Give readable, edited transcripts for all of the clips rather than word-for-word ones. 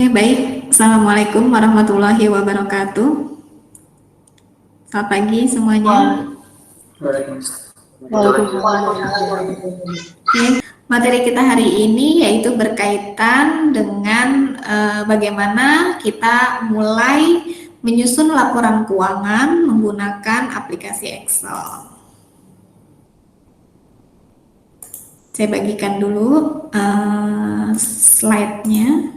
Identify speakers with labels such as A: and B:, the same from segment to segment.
A: Baik. Assalamualaikum warahmatullahi wabarakatuh. Selamat pagi semuanya. Oke, materi kita hari ini yaitu berkaitan dengan bagaimana kita mulai menyusun laporan keuangan menggunakan aplikasi Excel. Saya bagikan dulu slide-nya.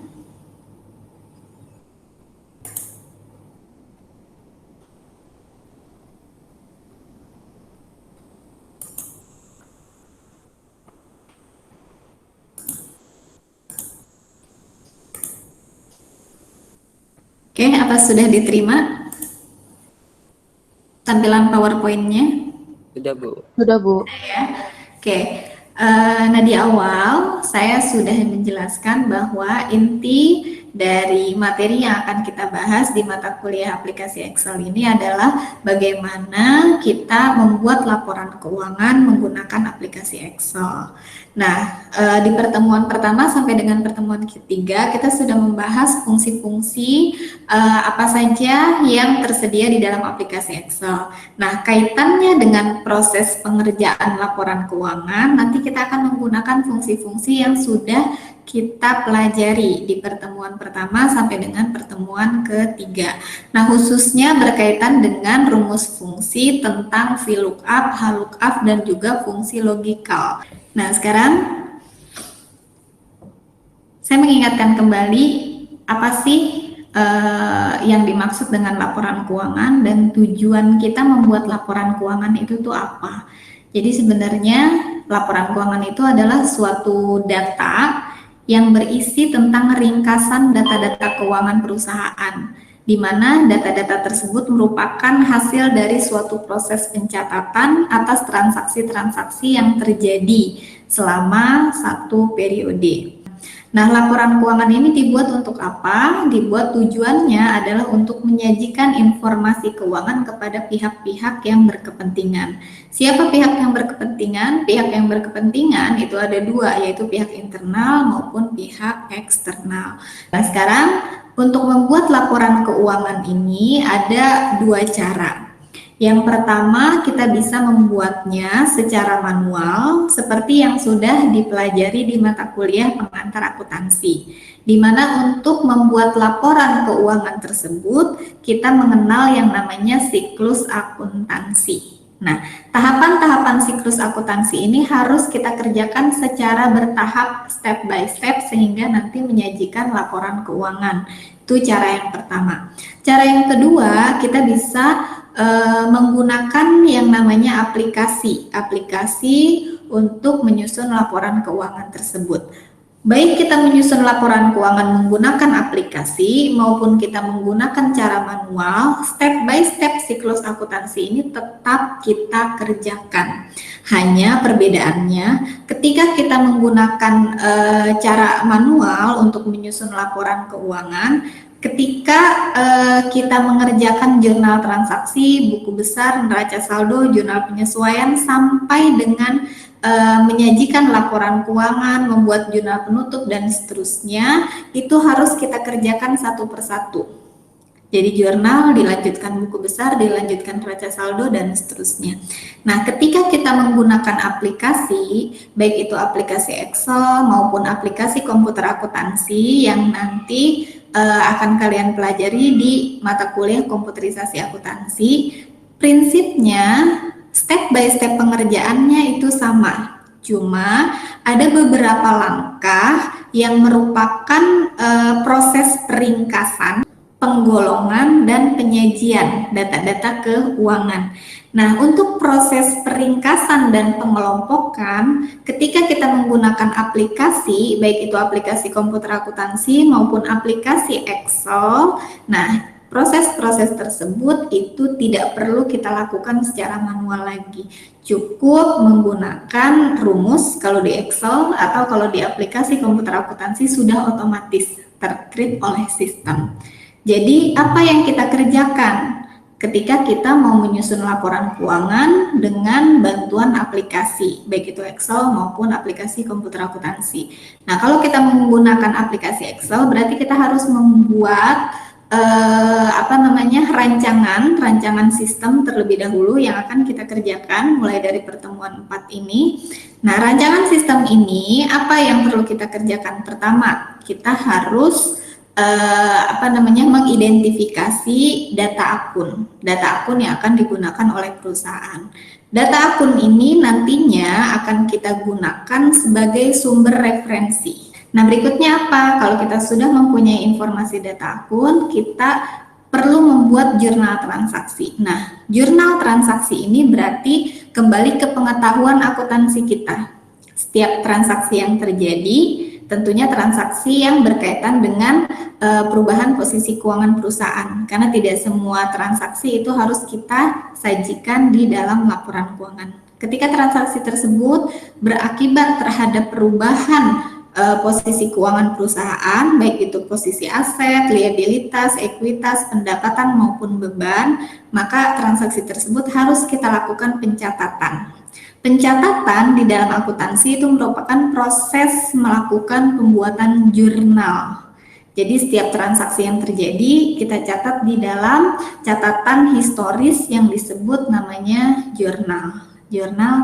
A: Oke, apa sudah diterima tampilan PowerPoint-nya?
B: Sudah, Bu.
A: Sudah, Bu. Ya. Oke. Nah, di awal saya sudah menjelaskan bahwa inti dari materi yang akan kita bahas di mata kuliah aplikasi Excel ini adalah bagaimana kita membuat laporan keuangan menggunakan aplikasi Excel. Nah, di pertemuan pertama sampai dengan pertemuan ketiga kita sudah membahas fungsi-fungsi apa saja yang tersedia di dalam aplikasi Excel. Nah, kaitannya dengan proses pengerjaan laporan keuangan, nanti kita akan menggunakan fungsi-fungsi yang sudah kita pelajari di pertemuan pertama sampai dengan pertemuan ketiga. Nah, khususnya berkaitan dengan rumus fungsi tentang VLOOKUP, HLOOKUP, dan juga fungsi logikal. Nah, sekarang saya mengingatkan kembali apa sih yang dimaksud dengan laporan keuangan dan tujuan kita membuat laporan keuangan itu tuh apa. Jadi sebenarnya laporan keuangan itu adalah suatu data yang berisi tentang ringkasan data-data keuangan perusahaan, di mana data-data tersebut merupakan hasil dari suatu proses pencatatan atas transaksi-transaksi yang terjadi selama satu periode. Nah, laporan keuangan ini dibuat untuk apa? Dibuat tujuannya adalah untuk menyajikan informasi keuangan kepada pihak-pihak yang berkepentingan. Siapa pihak yang berkepentingan? Pihak yang berkepentingan itu ada dua, yaitu pihak internal maupun pihak eksternal. Nah, sekarang untuk membuat laporan keuangan ini ada dua cara. Yang pertama, kita bisa membuatnya secara manual seperti yang sudah dipelajari di mata kuliah pengantar akuntansi, di mana untuk membuat laporan keuangan tersebut kita mengenal yang namanya siklus akuntansi. Nah, tahapan-tahapan siklus akuntansi ini harus kita kerjakan secara bertahap, step by step, sehingga nanti menyajikan laporan keuangan. Itu cara yang pertama. Cara yang kedua, kita bisa menggunakan yang namanya aplikasi untuk menyusun laporan keuangan tersebut. Baik kita menyusun laporan keuangan menggunakan aplikasi maupun kita menggunakan cara manual, step by step siklus akuntansi ini tetap kita kerjakan. Hanya perbedaannya ketika kita menggunakan cara manual untuk menyusun laporan keuangan, ketika kita mengerjakan jurnal transaksi, buku besar, neraca saldo, jurnal penyesuaian, sampai dengan menyajikan laporan keuangan, membuat jurnal penutup, dan seterusnya, itu harus kita kerjakan satu persatu. Jadi jurnal, dilanjutkan buku besar, dilanjutkan neraca saldo, dan seterusnya. Nah, ketika kita menggunakan aplikasi, baik itu aplikasi Excel maupun aplikasi komputer akuntansi yang nanti akan kalian pelajari di mata kuliah komputerisasi akuntansi, prinsipnya step by step pengerjaannya itu sama. Cuma ada beberapa langkah yang merupakan proses peringkasan, penggolongan, dan penyajian data-data keuangan. Nah, untuk proses peringkasan dan pengelompokan, ketika kita menggunakan aplikasi, baik itu aplikasi komputer akuntansi maupun aplikasi Excel, nah, proses-proses tersebut itu tidak perlu kita lakukan secara manual lagi. Cukup menggunakan rumus kalau di Excel, atau kalau di aplikasi komputer akuntansi sudah otomatis ter-treat oleh sistem. Jadi apa yang kita kerjakan? ketika kita mau menyusun laporan keuangan dengan bantuan aplikasi, baik itu Excel maupun aplikasi komputer akuntansi. Nah, kalau kita menggunakan aplikasi Excel, berarti kita harus membuat rancangan sistem terlebih dahulu yang akan kita kerjakan mulai dari pertemuan 4 ini. Nah, rancangan sistem ini apa yang perlu kita kerjakan? Pertama, kita harus mengidentifikasi data akun yang akan digunakan oleh perusahaan. Data akun ini nantinya akan kita gunakan sebagai sumber referensi. Nah, berikutnya apa? Kalau kita sudah mempunyai informasi data akun, kita perlu membuat jurnal transaksi. Nah, jurnal transaksi ini berarti kembali ke pengetahuan akuntansi kita. Setiap transaksi yang terjadi, tentunya transaksi yang berkaitan dengan perubahan posisi keuangan perusahaan, karena tidak semua transaksi itu harus kita sajikan di dalam laporan keuangan. Ketika transaksi tersebut berakibat terhadap perubahan posisi keuangan perusahaan, baik itu posisi aset, liabilitas, ekuitas, pendapatan maupun beban, maka transaksi tersebut harus kita lakukan pencatatan. Pencatatan di dalam akuntansi itu merupakan proses melakukan pembuatan jurnal. Jadi setiap transaksi yang terjadi kita catat di dalam catatan historis yang disebut namanya jurnal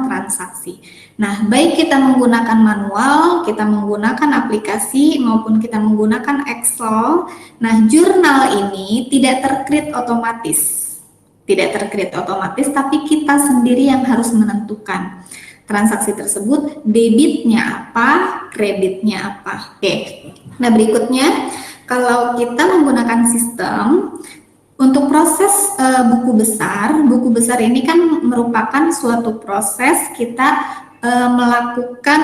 A: transaksi. Nah, baik kita menggunakan manual, kita menggunakan aplikasi, maupun kita menggunakan Excel, nah jurnal ini tidak tercreate otomatis. Tidak tercreate otomatis, tapi kita sendiri yang harus menentukan transaksi tersebut, debitnya apa, kreditnya apa. Oke. Nah, berikutnya, kalau kita menggunakan sistem, untuk proses buku besar ini kan merupakan suatu proses kita melakukan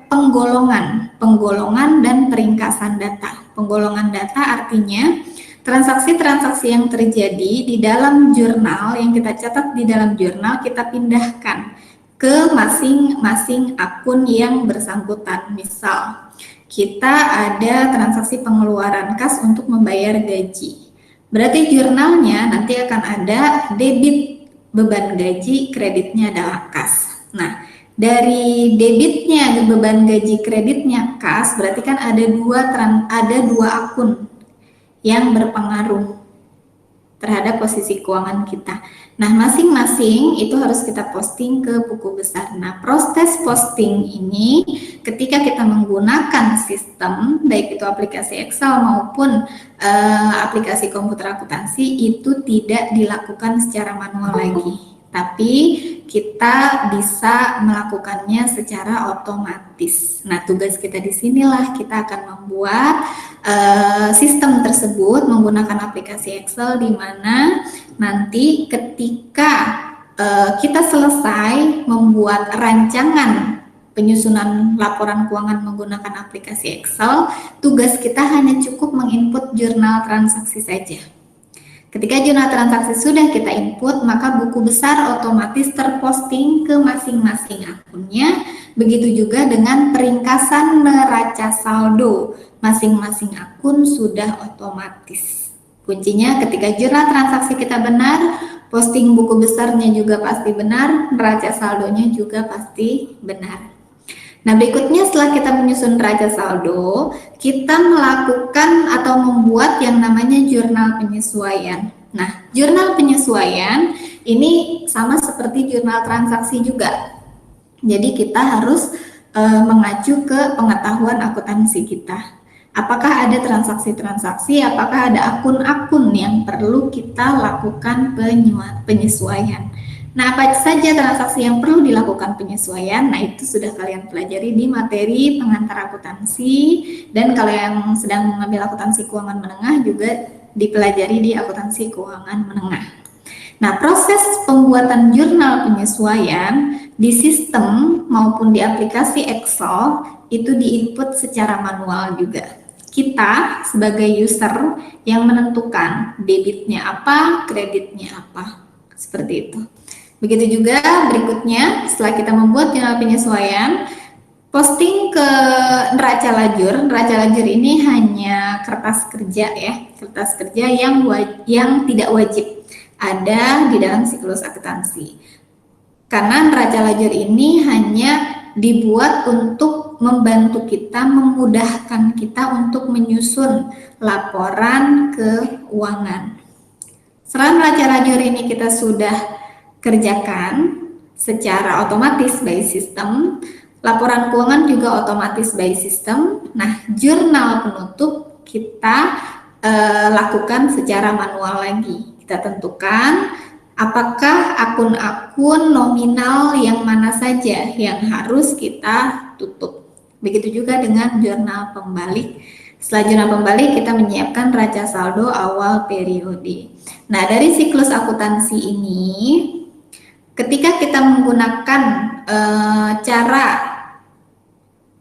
A: penggolongan dan peringkasan data. Penggolongan data artinya transaksi-transaksi yang terjadi di dalam jurnal yang kita catat di dalam jurnal kita pindahkan ke masing-masing akun yang bersangkutan. Misal, kita ada transaksi pengeluaran kas untuk membayar gaji. Berarti jurnalnya nanti akan ada debit beban gaji, kreditnya adalah kas. Nah, dari debitnya beban gaji, kreditnya kas, berarti kan ada dua akun yang berpengaruh terhadap posisi keuangan kita. Nah, masing-masing itu harus kita posting ke buku besar. Nah, proses posting ini ketika kita menggunakan sistem, baik itu aplikasi Excel maupun aplikasi komputer akuntansi, itu tidak dilakukan secara manual lagi, tapi kita bisa melakukannya secara otomatis. Nah, tugas kita di sinilah kita akan membuat sistem tersebut menggunakan aplikasi Excel, di mana nanti ketika kita selesai membuat rancangan penyusunan laporan keuangan menggunakan aplikasi Excel, tugas kita hanya cukup menginput jurnal transaksi saja. Ketika jurnal transaksi sudah kita input, maka buku besar otomatis terposting ke masing-masing akunnya. Begitu juga dengan peringkasan neraca saldo, masing-masing akun sudah otomatis. Kuncinya ketika jurnal transaksi kita benar, posting buku besarnya juga pasti benar, neraca saldonya juga pasti benar. Nah, berikutnya setelah kita menyusun neraca saldo, kita melakukan atau membuat yang namanya jurnal penyesuaian. Nah, jurnal penyesuaian ini sama seperti jurnal transaksi juga. Jadi kita harus mengacu ke pengetahuan akuntansi kita. Apakah ada transaksi-transaksi, apakah ada akun-akun yang perlu kita lakukan penyesuaian. Nah, apa saja transaksi yang perlu dilakukan penyesuaian? Nah, itu sudah kalian pelajari di materi pengantar akuntansi, dan kalau yang sedang mengambil akuntansi keuangan menengah juga dipelajari di akuntansi keuangan menengah. Nah, proses pembuatan jurnal penyesuaian di sistem maupun di aplikasi Excel itu diinput secara manual juga. Kita sebagai user yang menentukan debitnya apa, kreditnya apa, seperti itu. Begitu juga berikutnya, setelah kita membuat jurnal penyesuaian, posting ke neraca lajur. Neraca lajur ini hanya kertas kerja ya, kertas kerja yang tidak wajib. ada di dalam siklus akuntansi. Karena neraca lajur ini hanya dibuat untuk membantu kita, memudahkan kita untuk menyusun laporan keuangan. Setelah neraca lajur ini kita sudah kerjakan secara otomatis by system, laporan keuangan juga otomatis by system. Nah, jurnal penutup kita lakukan secara manual lagi. Kita tentukan apakah akun-akun nominal yang mana saja yang harus kita tutup. Begitu juga dengan jurnal pembalik. Setelah jurnal pembalik, kita menyiapkan neraca saldo awal periode. Nah, dari siklus akuntansi ini, ketika kita menggunakan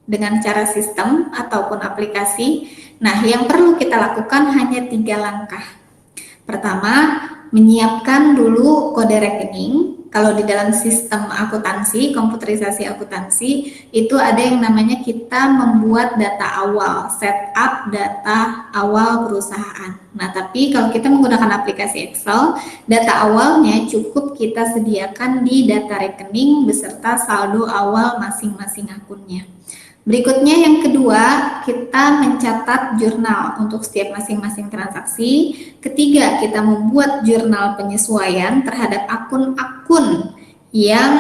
A: dengan cara sistem ataupun aplikasi, nah yang perlu kita lakukan hanya 3 langkah. Pertama, menyiapkan dulu kode rekening. Kalau di dalam sistem akuntansi, komputerisasi akuntansi, itu ada yang namanya kita membuat data awal, setup data awal perusahaan. Nah, tapi kalau kita menggunakan aplikasi Excel, data awalnya cukup kita sediakan di data rekening beserta saldo awal masing-masing akunnya. Berikutnya yang kedua, kita mencatat jurnal untuk setiap masing-masing transaksi. Ketiga, kita membuat jurnal penyesuaian terhadap akun-akun yang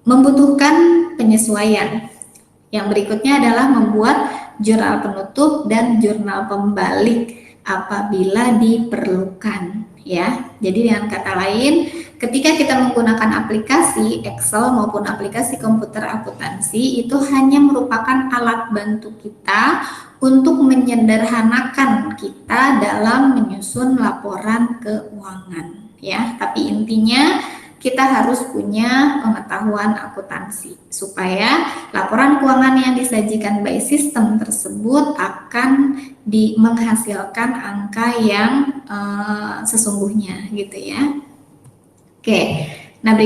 A: membutuhkan penyesuaian. Yang berikutnya adalah membuat jurnal penutup dan jurnal pembalik apabila diperlukan, ya. Jadi dengan kata lain, ketika kita menggunakan aplikasi Excel maupun aplikasi komputer akuntansi, itu hanya merupakan alat bantu kita untuk menyederhanakan kita dalam menyusun laporan keuangan, ya. Tapi intinya kita harus punya pengetahuan akuntansi supaya laporan keuangan yang disajikan by system tersebut akan menghasilkan angka yang sesungguhnya, gitu ya. Oke, nah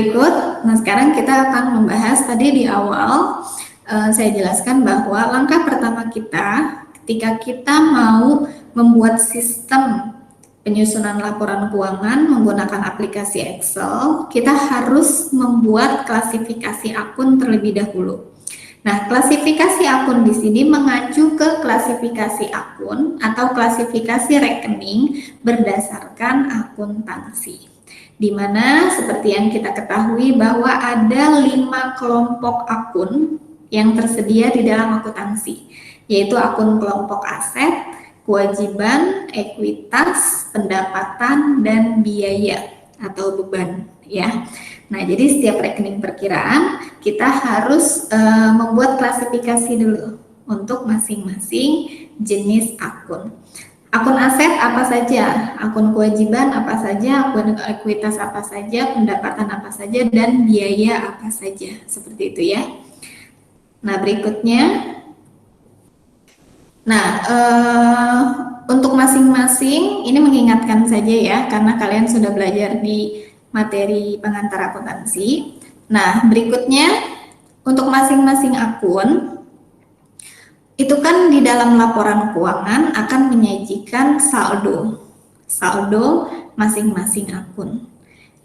A: sekarang kita akan membahas tadi di awal saya jelaskan bahwa langkah pertama kita ketika kita mau membuat sistem penyusunan laporan keuangan menggunakan aplikasi Excel, kita harus membuat klasifikasi akun terlebih dahulu. Nah, klasifikasi akun di sini mengacu ke klasifikasi akun atau klasifikasi rekening berdasarkan akuntansi. Di mana seperti yang kita ketahui bahwa ada 5 kelompok akun yang tersedia di dalam akuntansi, yaitu akun kelompok aset, kewajiban, ekuitas, pendapatan, dan biaya atau beban, ya. Nah, jadi setiap rekening perkiraan kita harus membuat klasifikasi dulu untuk masing-masing jenis akun. Akun aset apa saja, akun kewajiban apa saja, akun ekuitas apa saja, pendapatan apa saja, dan biaya apa saja, seperti itu ya. Nah, berikutnya. Nah, untuk masing-masing ini mengingatkan saja ya, karena kalian sudah belajar di materi pengantar akuntansi. Nah, berikutnya untuk masing-masing akun, itu kan di dalam laporan keuangan akan menyajikan saldo masing-masing akun.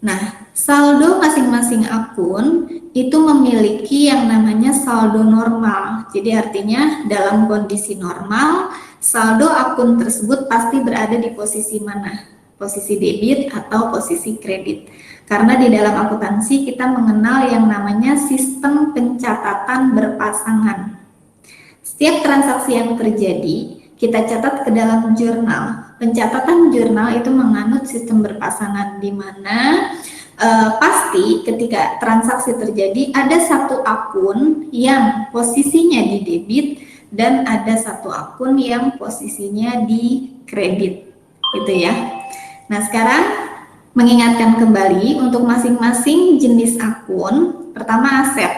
A: Nah, saldo masing-masing akun itu memiliki yang namanya saldo normal. Jadi artinya dalam kondisi normal, saldo akun tersebut pasti berada di posisi mana? Posisi debit atau posisi kredit. Karena di dalam akuntansi kita mengenal yang namanya sistem pencatatan berpasangan. Setiap transaksi yang terjadi, kita catat ke dalam jurnal. Pencatatan jurnal itu menganut sistem berpasangan di mana pasti ketika transaksi terjadi ada satu akun yang posisinya di debit dan ada satu akun yang posisinya di kredit, gitu ya. Nah, sekarang mengingatkan kembali untuk masing-masing jenis akun. Pertama, aset.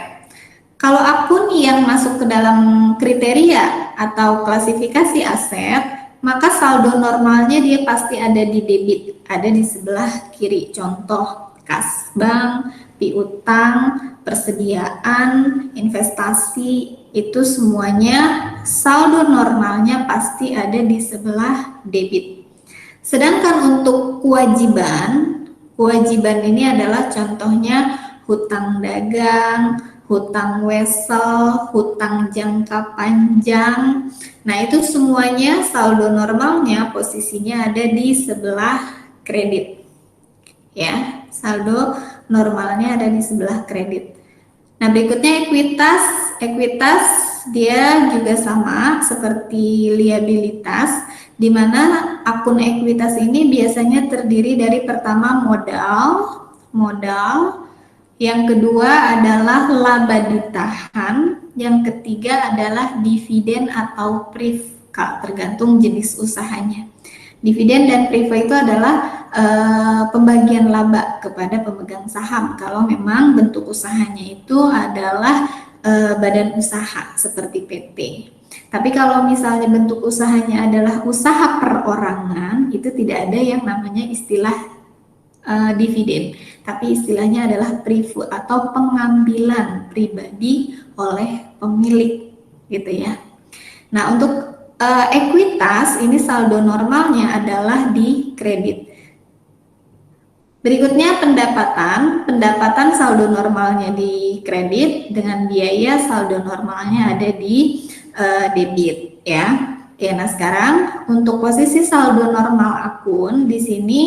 A: Kalau akun yang masuk ke dalam kriteria atau klasifikasi aset, maka saldo normalnya dia pasti ada di debit, ada di sebelah kiri. Contoh, kas bank, piutang, persediaan, investasi, itu semuanya saldo normalnya pasti ada di sebelah debit. Sedangkan untuk kewajiban Kewajiban ini adalah contohnya hutang dagang, hutang wesel, hutang jangka panjang. Nah, itu semuanya saldo normalnya posisinya ada di sebelah kredit. Ya, saldo normalnya ada di sebelah kredit. Nah, berikutnya ekuitas. Ekuitas dia juga sama seperti liabilitas, di mana akun ekuitas ini biasanya terdiri dari pertama modal, yang kedua adalah laba ditahan, yang ketiga adalah dividen atau privka, tergantung jenis usahanya. Dividen dan privka itu adalah pembagian laba kepada pemegang saham kalau memang bentuk usahanya itu adalah badan usaha seperti PT. Tapi kalau misalnya bentuk usahanya adalah usaha perorangan, itu tidak ada yang namanya istilah dividen, tapi istilahnya adalah private atau pengambilan pribadi oleh pemilik, gitu ya. Nah, untuk ekuitas ini saldo normalnya adalah di kredit. Berikutnya pendapatan saldo normalnya di kredit dengan biaya saldo normalnya ada di debit ya. Oke, nah sekarang untuk posisi saldo normal akun di sini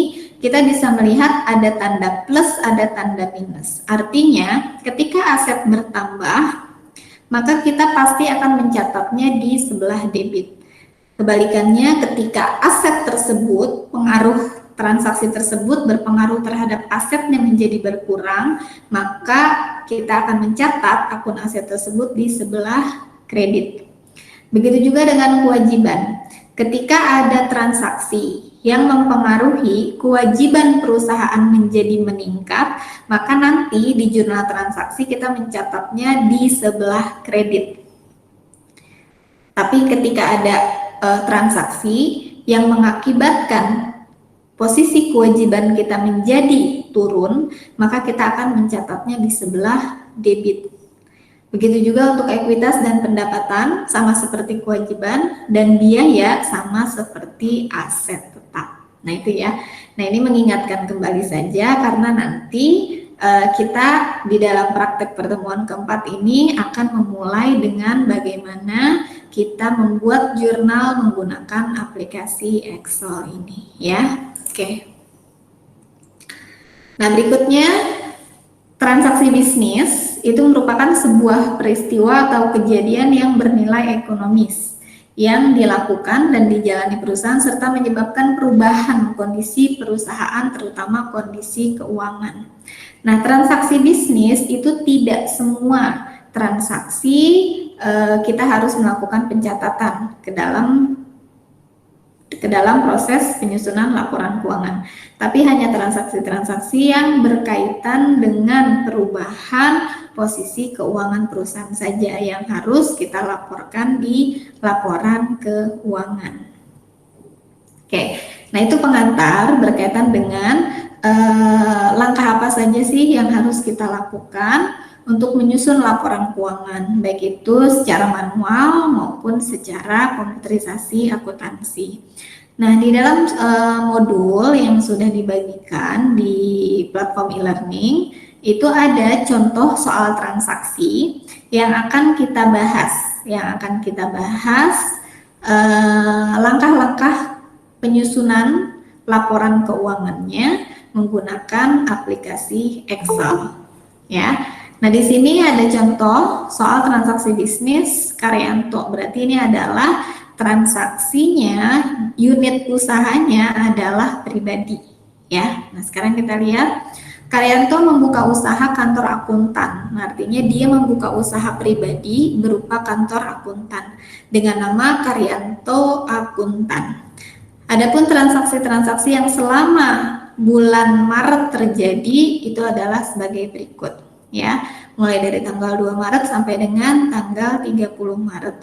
A: kita bisa melihat ada tanda plus, ada tanda minus. Artinya ketika aset bertambah, maka kita pasti akan mencatatnya di sebelah debit. Kebalikannya, ketika aset tersebut, pengaruh transaksi tersebut berpengaruh terhadap asetnya menjadi berkurang, maka kita akan mencatat akun aset tersebut di sebelah kredit. Begitu juga dengan kewajiban. Ketika ada transaksi yang mempengaruhi kewajiban perusahaan menjadi meningkat, maka nanti di jurnal transaksi kita mencatatnya di sebelah kredit. Tapi ketika ada transaksi yang mengakibatkan posisi kewajiban kita menjadi turun, maka kita akan mencatatnya di sebelah debit. Begitu juga untuk ekuitas dan pendapatan, sama seperti kewajiban, dan biaya sama seperti aset tetap. Nah itu ya. Nah ini mengingatkan kembali saja karena nanti kita di dalam praktek pertemuan keempat ini akan memulai dengan bagaimana kita membuat jurnal menggunakan aplikasi Excel ini ya. Oke. Nah, berikutnya transaksi bisnis itu merupakan sebuah peristiwa atau kejadian yang bernilai ekonomis yang dilakukan dan dijalani perusahaan serta menyebabkan perubahan kondisi perusahaan terutama kondisi keuangan. Nah, transaksi bisnis itu tidak semua transaksi kita harus melakukan pencatatan ke dalam proses penyusunan laporan keuangan. Tapi hanya transaksi-transaksi yang berkaitan dengan perubahan posisi keuangan perusahaan saja yang harus kita laporkan di laporan keuangan. Oke, nah itu pengantar berkaitan dengan langkah apa saja sih yang harus kita lakukan untuk menyusun laporan keuangan, baik itu secara manual maupun secara komputerisasi akuntansi. Nah, di dalam modul yang sudah dibagikan di platform e-learning, itu ada contoh soal transaksi yang akan kita bahas. Langkah-langkah penyusunan laporan keuangannya menggunakan aplikasi Excel. Ya. Nah, di sini ada contoh soal transaksi bisnis Karyanto. Berarti ini adalah transaksinya, unit usahanya adalah pribadi. Ya. Nah, sekarang kita lihat Karyanto membuka usaha kantor akuntan. Nah, artinya dia membuka usaha pribadi berupa kantor akuntan dengan nama Karyanto Akuntan. Adapun transaksi-transaksi yang selama bulan Maret terjadi itu adalah sebagai berikut ya, mulai dari tanggal 2 Maret sampai dengan tanggal 30 Maret.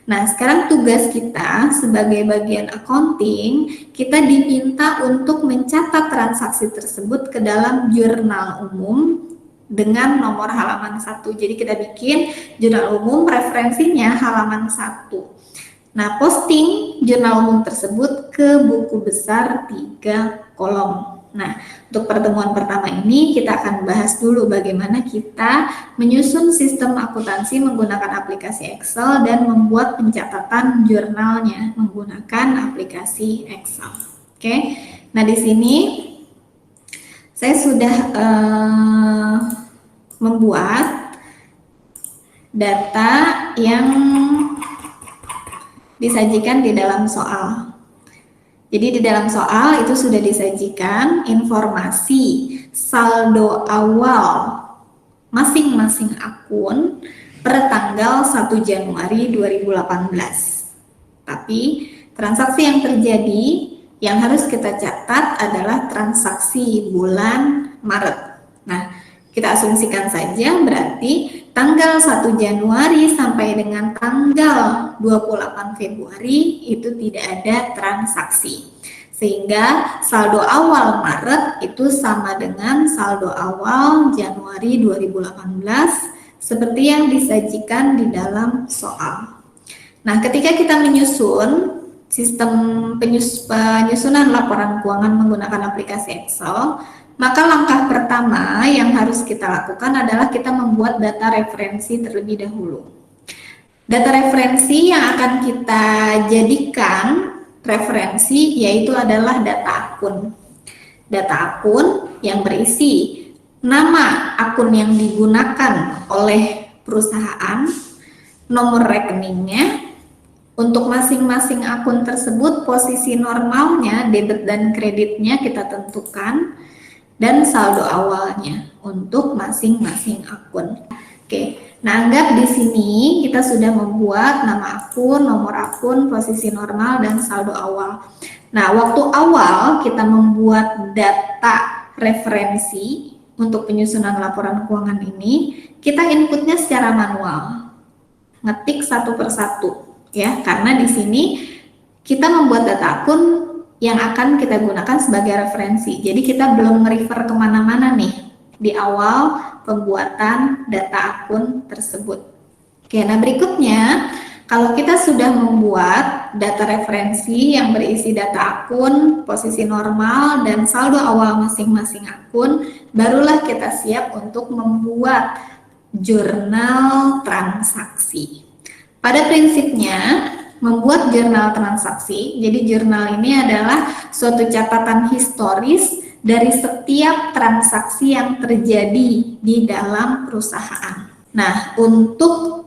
A: Nah, sekarang tugas kita sebagai bagian accounting, kita diminta untuk mencatat transaksi tersebut ke dalam jurnal umum dengan nomor halaman 1. Jadi kita bikin jurnal umum referensinya halaman 1. Nah, posting jurnal umum tersebut ke buku besar 3 kolom Nah, untuk pertemuan pertama ini kita akan bahas dulu bagaimana kita menyusun sistem akuntansi menggunakan aplikasi Excel dan membuat pencatatan jurnalnya menggunakan aplikasi Excel. Oke, nah di sini saya sudah membuat data yang disajikan di dalam soal. Jadi di dalam soal itu sudah disajikan informasi saldo awal masing-masing akun per tanggal 1 Januari 2018. Tapi transaksi yang terjadi yang harus kita catat adalah transaksi bulan Maret. Nah, kita asumsikan saja berarti tanggal 1 Januari sampai dengan tanggal 28 Februari itu tidak ada transaksi. Sehingga saldo awal Maret itu sama dengan saldo awal Januari 2018 seperti yang disajikan di dalam soal. Nah, ketika kita menyusun sistem penyusunan laporan keuangan menggunakan aplikasi Excel, maka langkah pertama yang harus kita lakukan adalah kita membuat data referensi terlebih dahulu. Data referensi yang akan kita jadikan referensi yaitu adalah data akun. Data akun yang berisi nama akun yang digunakan oleh perusahaan, nomor rekeningnya, untuk masing-masing akun tersebut posisi normalnya, debit dan kreditnya kita tentukan, dan saldo awalnya untuk masing-masing akun. Oke, nah anggap di sini kita sudah membuat nama akun, nomor akun, posisi normal, dan saldo awal. Nah, waktu awal kita membuat data referensi untuk penyusunan laporan keuangan ini, kita inputnya secara manual, ngetik satu persatu, ya, karena di sini kita membuat data akun yang akan kita gunakan sebagai referensi. Jadi kita belum merefer kemana-mana nih di awal pembuatan data akun tersebut. Oke, nah berikutnya kalau kita sudah membuat data referensi yang berisi data akun, posisi normal, dan saldo awal masing-masing akun, barulah kita siap untuk membuat jurnal transaksi. Pada prinsipnya, membuat jurnal transaksi, jadi jurnal ini adalah suatu catatan historis dari setiap transaksi yang terjadi di dalam perusahaan. Nah, untuk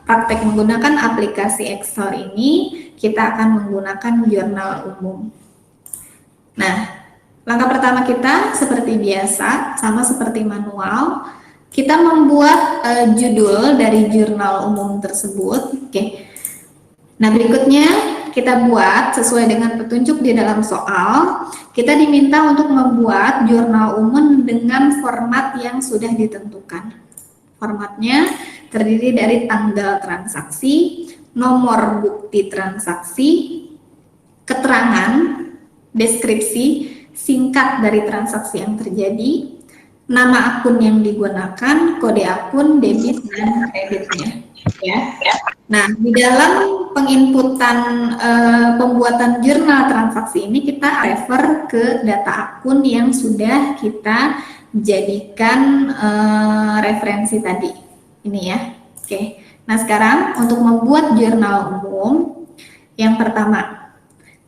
A: praktek menggunakan aplikasi Excel ini, kita akan menggunakan jurnal umum. Nah, langkah pertama kita seperti biasa, sama seperti manual, kita membuat judul dari jurnal umum tersebut. Oke. Nah, berikutnya kita buat sesuai dengan petunjuk di dalam soal. Kita diminta untuk membuat jurnal umum dengan format yang sudah ditentukan. Formatnya terdiri dari tanggal transaksi, nomor bukti transaksi, keterangan, deskripsi singkat dari transaksi yang terjadi, nama akun yang digunakan, kode akun, debit dan kreditnya. Ya. Nah, di dalam penginputan pembuatan jurnal transaksi ini kita refer ke data akun yang sudah kita jadikan referensi tadi. Ini ya. Oke. Nah, sekarang untuk membuat jurnal umum, yang pertama,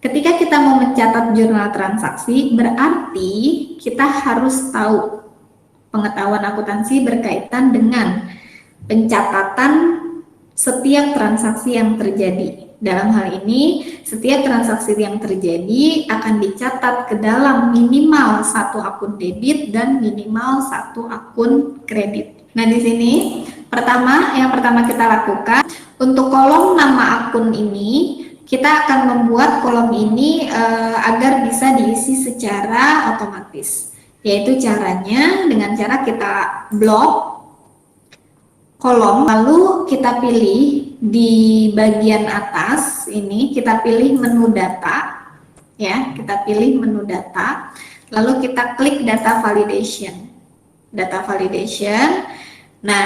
A: ketika kita mau mencatat jurnal transaksi, berarti kita harus tahu pengetahuan akuntansi berkaitan dengan pencatatan setiap transaksi yang terjadi. Dalam hal ini, setiap transaksi yang terjadi akan dicatat ke dalam minimal satu akun debit dan minimal satu akun kredit. Nah, di sini yang pertama kita lakukan untuk kolom nama akun ini, kita akan membuat kolom ini agar bisa diisi secara otomatis. Yaitu caranya dengan cara kita blok kolom, lalu kita pilih di bagian atas ini, kita pilih menu data, ya, kita pilih menu data, lalu kita klik data validation. Nah,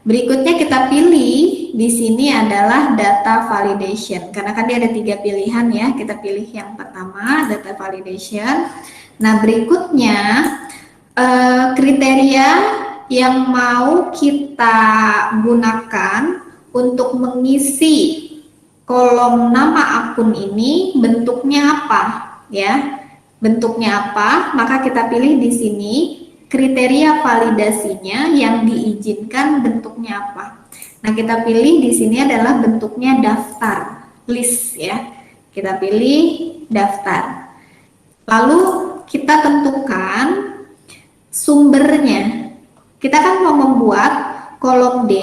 A: berikutnya kita pilih di sini adalah data validation. Karena kan dia ada 3 pilihan ya. Kita pilih yang pertama, data validation. Nah, berikutnya kriteria yang mau kita gunakan untuk mengisi kolom nama akun ini bentuknya apa ya? Bentuknya apa? Maka kita pilih di sini kriteria validasinya yang diizinkan bentuknya apa. Nah, kita pilih di sini adalah bentuknya daftar, list ya. Kita pilih daftar. Lalu kita tentukan sumbernya. Kita kan mau membuat kolom D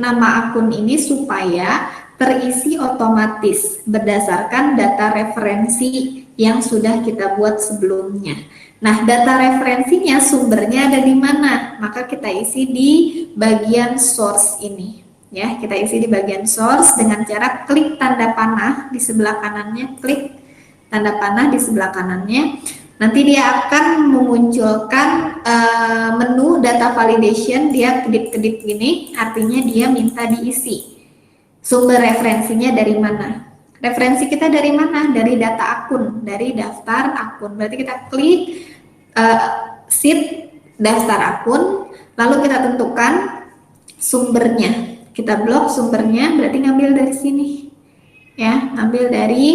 A: nama akun ini supaya terisi otomatis berdasarkan data referensi yang sudah kita buat sebelumnya. Nah, data referensinya sumbernya ada di mana? Maka kita isi di bagian source ini. Ya, kita isi di bagian source dengan cara klik tanda panah di sebelah kanannya, klik tanda panah di sebelah kanannya. Nanti dia akan memunculkan menu data validation, dia kedip-kedip gini, artinya dia minta diisi. Sumber referensinya dari mana? Referensi kita dari mana? Dari data akun, dari daftar akun. Berarti kita klik sheet daftar akun, lalu kita tentukan sumbernya. Kita blok sumbernya, berarti ngambil dari sini. Ya, ngambil dari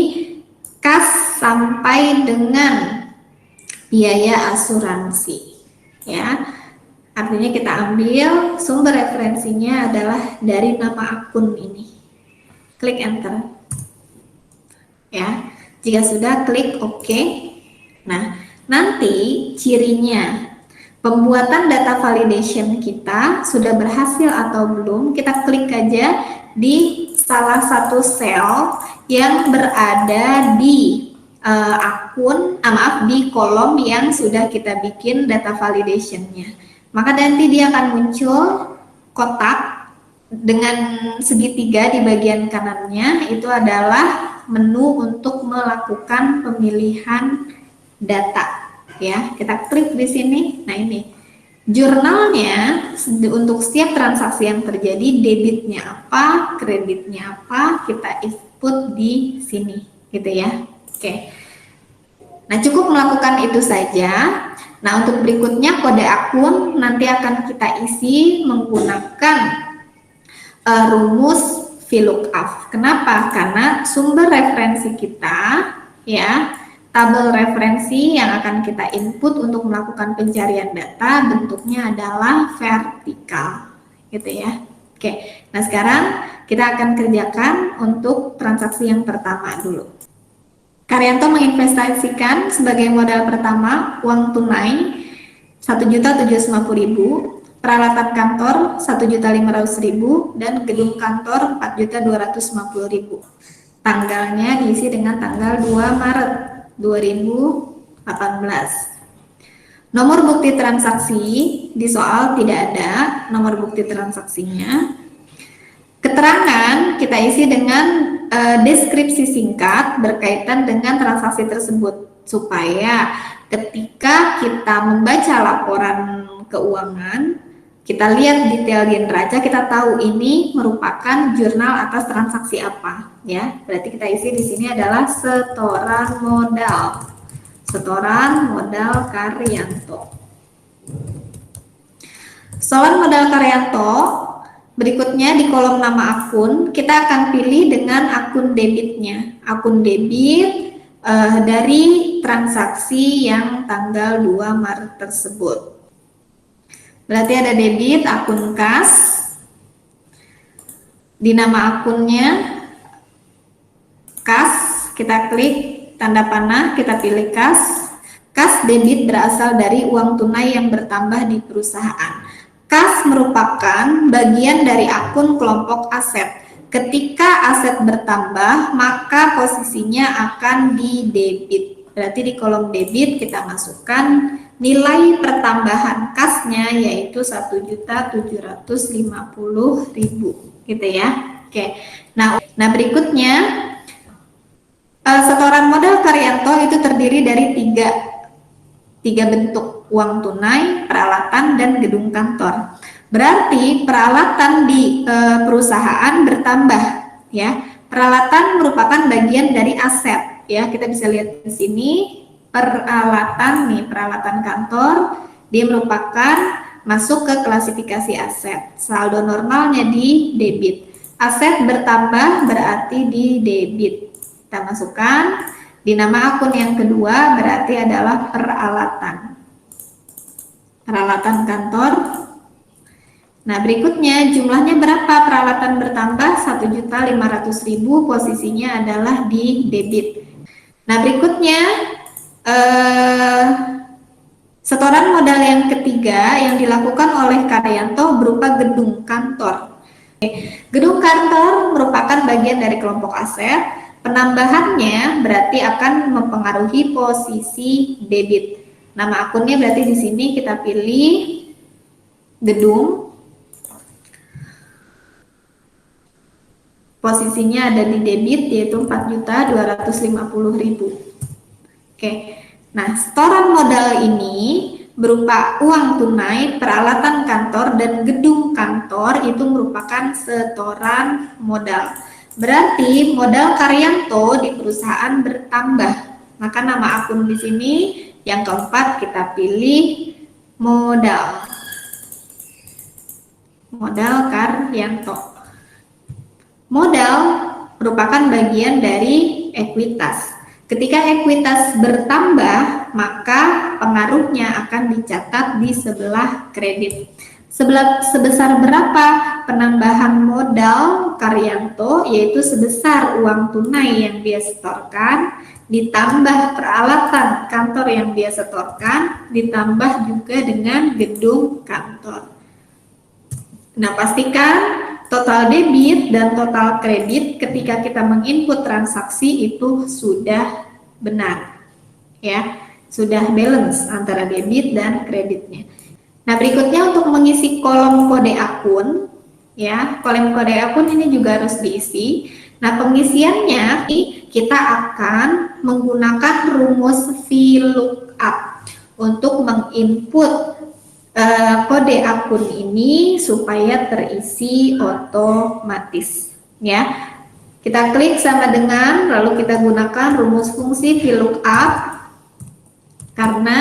A: kas sampai dengan biaya asuransi. Ya. Artinya kita ambil sumber referensinya adalah dari nama akun ini. Klik enter. Ya, jika sudah klik OK. Nah, nanti cirinya pembuatan data validation kita sudah berhasil atau belum, kita klik aja di salah satu sel yang berada di di kolom yang sudah kita bikin data validationnya. Maka nanti dia akan muncul kotak dengan segitiga di bagian kanannya, itu adalah menu untuk melakukan pemilihan data ya. Kita klik di sini. Nah, ini jurnalnya untuk setiap transaksi yang terjadi, debitnya apa, kreditnya apa, kita input di sini gitu ya. Oke. Nah, cukup melakukan itu saja. Nah, untuk berikutnya kode akun nanti akan kita isi menggunakan rumus VLOOKUP. Kenapa? Karena sumber referensi kita ya, tabel referensi yang akan kita input untuk melakukan pencarian data bentuknya adalah vertikal gitu ya. Oke. Nah, sekarang kita akan kerjakan untuk transaksi yang pertama dulu. Karyanto menginvestasikan sebagai modal pertama uang tunai 1.750.000, peralatan kantor 1.500.000, dan gedung kantor 4.250.000. Tanggalnya diisi dengan tanggal 2 Maret 2018. Nomor bukti transaksi di soal tidak ada nomor bukti transaksinya. Keterangan kita isi dengan deskripsi singkat berkaitan dengan transaksi tersebut supaya ketika kita membaca laporan keuangan, kita lihat detail di neraca, kita tahu ini merupakan jurnal atas transaksi apa ya. Berarti kita isi di sini adalah setoran modal. Setoran modal Karyanto. Setoran modal Karyanto. Berikutnya di kolom nama akun, kita akan pilih dengan akun debitnya. Akun debit dari transaksi yang tanggal 2 Maret tersebut. Berarti ada debit akun kas. Di nama akunnya kas, kita klik tanda panah, kita pilih kas. Kas debit berasal dari uang tunai yang bertambah di perusahaan. Kas merupakan bagian dari akun kelompok aset. Ketika aset bertambah, maka posisinya akan di debit. Berarti di kolom debit kita masukkan nilai pertambahan kasnya yaitu 1.750.000 gitu ya. Oke. Nah berikutnya setoran modal Karyanto itu terdiri dari tiga bentuk: uang tunai, peralatan, dan gedung kantor. Berarti peralatan di perusahaan bertambah, ya. Peralatan merupakan bagian dari aset, ya. Kita bisa lihat di sini peralatan nih, peralatan kantor, dia merupakan masuk ke klasifikasi aset. Saldo normalnya di debit. Aset bertambah berarti di debit. Kita masukkan di nama akun yang kedua berarti adalah peralatan. Peralatan kantor. Nah, berikutnya jumlahnya berapa peralatan bertambah? 1.500.000, posisinya adalah di debit. Nah, berikutnya setoran modal yang ketiga yang dilakukan oleh Karyanto berupa gedung kantor. Gedung kantor merupakan bagian dari kelompok aset. Penambahannya berarti akan mempengaruhi posisi debit. Nama akunnya berarti di sini kita pilih gedung. Posisinya ada di debit yaitu 4.250.000. Oke. Nah, setoran modal ini berupa uang tunai, peralatan kantor, dan gedung kantor itu merupakan setoran modal. Berarti modal Karyanto di perusahaan bertambah. Maka nama akun di sini yang keempat kita pilih modal. Modal Karyanto. Modal merupakan bagian dari ekuitas. Ketika ekuitas bertambah, maka pengaruhnya akan dicatat di sebelah kredit. Sebesar berapa penambahan modal Karyanto, yaitu sebesar uang tunai yang dia setorkan, ditambah peralatan kantor yang dia setorkan, ditambah juga dengan gedung kantor. Nah, pastikan total debit dan total kredit ketika kita menginput transaksi itu sudah benar, ya, sudah balance antara debit dan kreditnya. Nah, berikutnya untuk mengisi kolom kode akun, ya, kolom kode akun ini juga harus diisi. Nah, pengisiannya kita akan menggunakan rumus VLOOKUP untuk menginput kode akun ini supaya terisi otomatis, ya. Kita klik sama dengan, lalu kita gunakan rumus fungsi VLOOKUP karena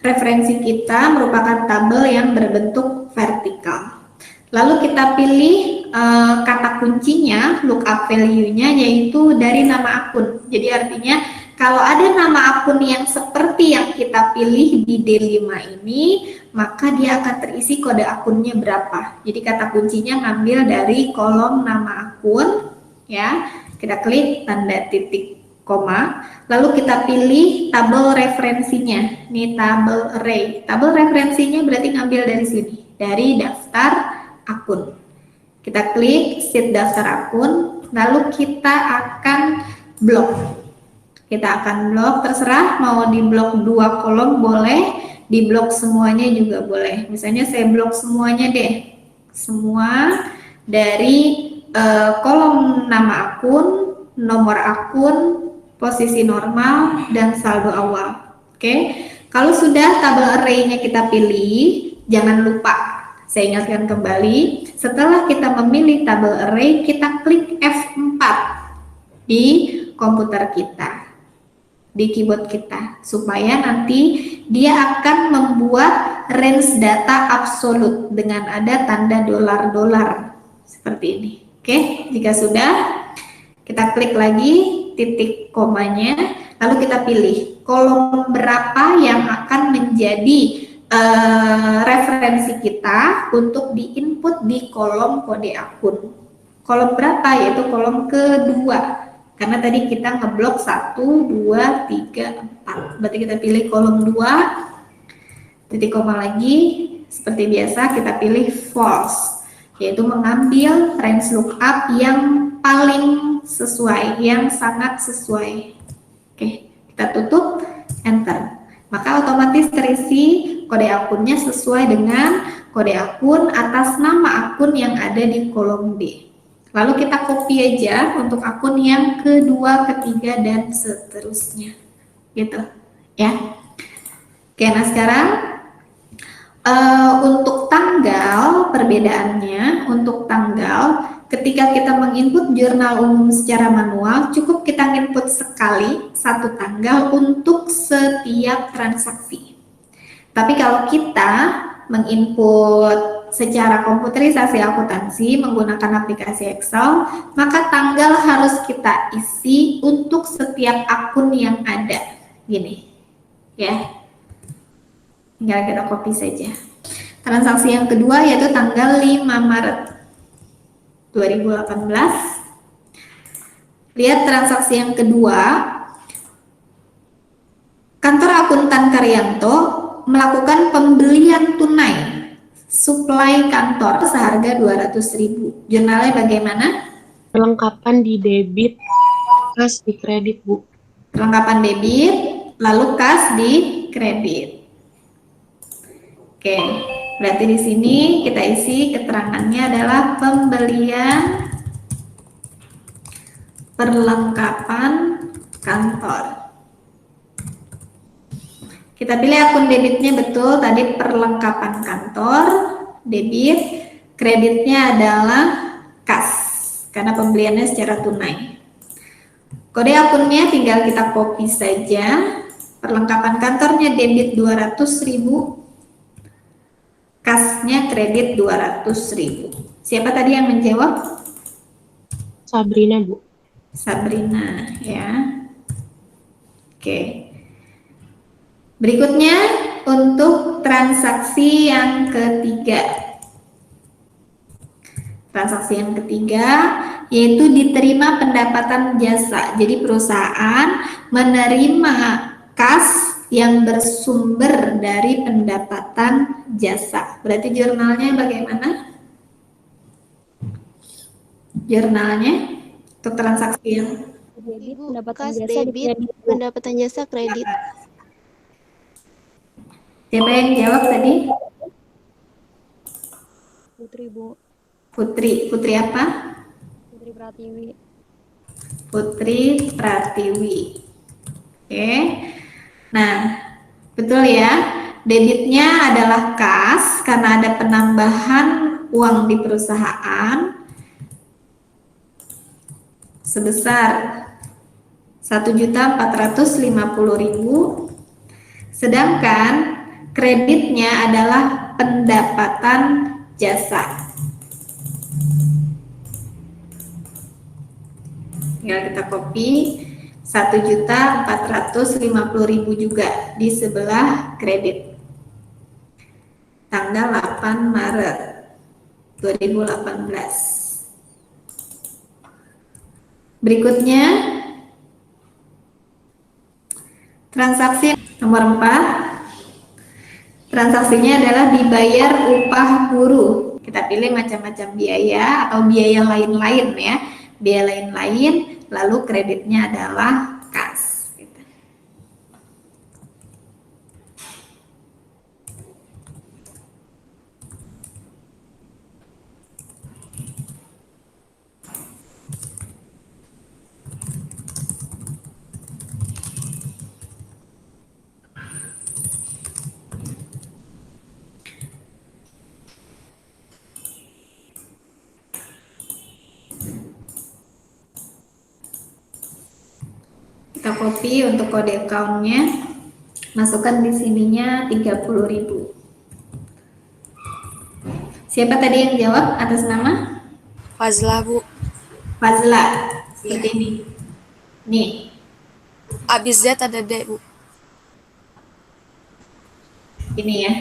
A: referensi kita merupakan tabel yang berbentuk vertikal. Lalu kita pilih kata kuncinya, lookup value-nya yaitu dari nama akun. Jadi artinya kalau ada nama akun yang seperti yang kita pilih di D5 ini, maka dia akan terisi kode akunnya berapa. Jadi kata kuncinya ngambil dari kolom nama akun, ya. Kita klik tanda titik koma, lalu kita pilih tabel referensinya. Ini tabel array. Tabel referensinya berarti ngambil dari sini, dari daftar akun. Kita klik sheet daftar akun, lalu kita akan blok. Kita akan blok, terserah mau di blok 2 kolom boleh, di blok semuanya juga boleh. Misalnya saya blok semuanya deh, semua dari kolom nama akun, nomor akun, posisi normal, dan saldo awal. Oke, kalau sudah tabel array-nya kita pilih, jangan lupa, saya ingatkan kembali, setelah kita memilih tabel array, kita klik F4 di komputer kita, di keyboard kita, supaya nanti dia akan membuat range data absolut dengan ada tanda dolar-dolar seperti ini. Oke, jika sudah, kita klik lagi titik komanya, lalu kita pilih kolom berapa yang akan menjadi referensi kita untuk diinput di kolom kode akun. Kolom berapa? Yaitu kolom kedua. Karena tadi kita ngeblok 1, 2, 3, 4. Berarti kita pilih kolom 2, titik koma lagi. Seperti biasa kita pilih false, yaitu mengambil range lookup yang paling sesuai, yang sangat sesuai. Oke, kita tutup, enter. Maka otomatis terisi kode akunnya sesuai dengan kode akun atas nama akun yang ada di kolom D. Lalu kita copy aja untuk akun yang kedua, ketiga, dan seterusnya. Gitu, ya. Oke, nah sekarang Untuk tanggal, perbedaannya untuk tanggal, ketika kita menginput jurnal umum secara manual, cukup kita input sekali satu tanggal untuk setiap transaksi. Tapi kalau kita menginput secara komputerisasi akuntansi menggunakan aplikasi Excel, maka tanggal harus kita isi untuk setiap akun yang ada. Gini, ya. Tinggal kita copy saja. Transaksi yang kedua yaitu tanggal 5 Maret 2018. Lihat transaksi yang kedua. Kantor Akuntan Karyanto melakukan pembelian tunai suplai kantor seharga 200.000. Jurnalnya bagaimana?
B: Perlengkapan di debit, kas di kredit, Bu.
A: Perlengkapan debit, lalu kas di kredit. Oke, berarti di sini kita isi keterangannya adalah pembelian perlengkapan kantor. Kita pilih akun debitnya betul, tadi perlengkapan kantor, debit, kreditnya adalah kas, karena pembeliannya secara tunai. Kode akunnya tinggal kita copy saja, perlengkapan kantornya debit 200.000, kasnya kredit 200.000. Siapa tadi yang menjawab?
B: Sabrina, Bu.
A: Sabrina, ya. Oke. Berikutnya untuk transaksi yang ketiga. Transaksi yang ketiga yaitu diterima pendapatan jasa. Jadi perusahaan menerima kas yang bersumber dari pendapatan jasa. Berarti jurnalnya bagaimana? Jurnalnya untuk transaksi yang
C: Ibu, kas debit, pendapatan jasa kredit.
A: siapa yang jawab tadi?
C: Putri, Bu.
A: Putri. Putri apa?
C: Putri Pratiwi.
A: Putri Pratiwi. Oke. Nah, betul ya. Debitnya adalah kas karena ada penambahan uang di perusahaan sebesar 1.450.000, sedangkan kreditnya adalah pendapatan jasa. Tinggal kita copy 1.450.000 juga di sebelah kredit. Tanggal 8 Maret 2018. Berikutnya transaksi nomor 4. Transaksinya adalah dibayar upah guru. Kita pilih macam-macam biaya atau biaya lain-lain ya. Biaya lain-lain, lalu kreditnya adalah kas. Kita copy untuk kode account-nya, masukkan di sininya 30.000. Siapa tadi yang jawab atas nama?
D: Fazla, Bu.
A: Fazla. Seperti ini. Nih.
D: Abis Z ada D, Bu.
A: Ini ya.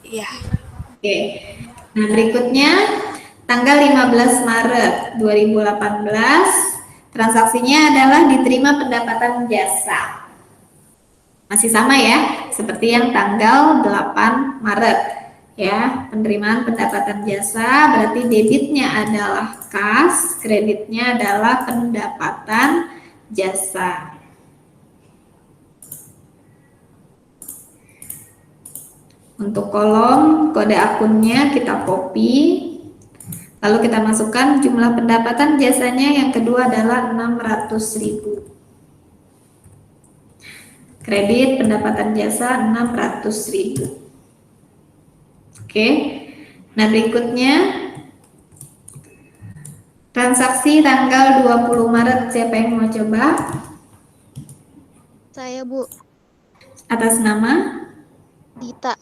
D: Iya.
A: Oke. Nah, berikutnya tanggal 15 Maret 2018. Transaksinya adalah diterima pendapatan jasa. Masih sama ya, seperti yang tanggal 8 Maret. Ya, penerimaan pendapatan jasa berarti debitnya adalah kas, kreditnya adalah pendapatan jasa. Untuk kolom kode akunnya kita copy. Lalu kita masukkan jumlah pendapatan jasanya yang kedua adalah 600.000. Kredit pendapatan jasa 600.000. Oke. Nah, berikutnya transaksi tanggal 20 Maret. Siapa yang mau coba?
C: Saya, Bu.
A: Atas nama
C: Dita.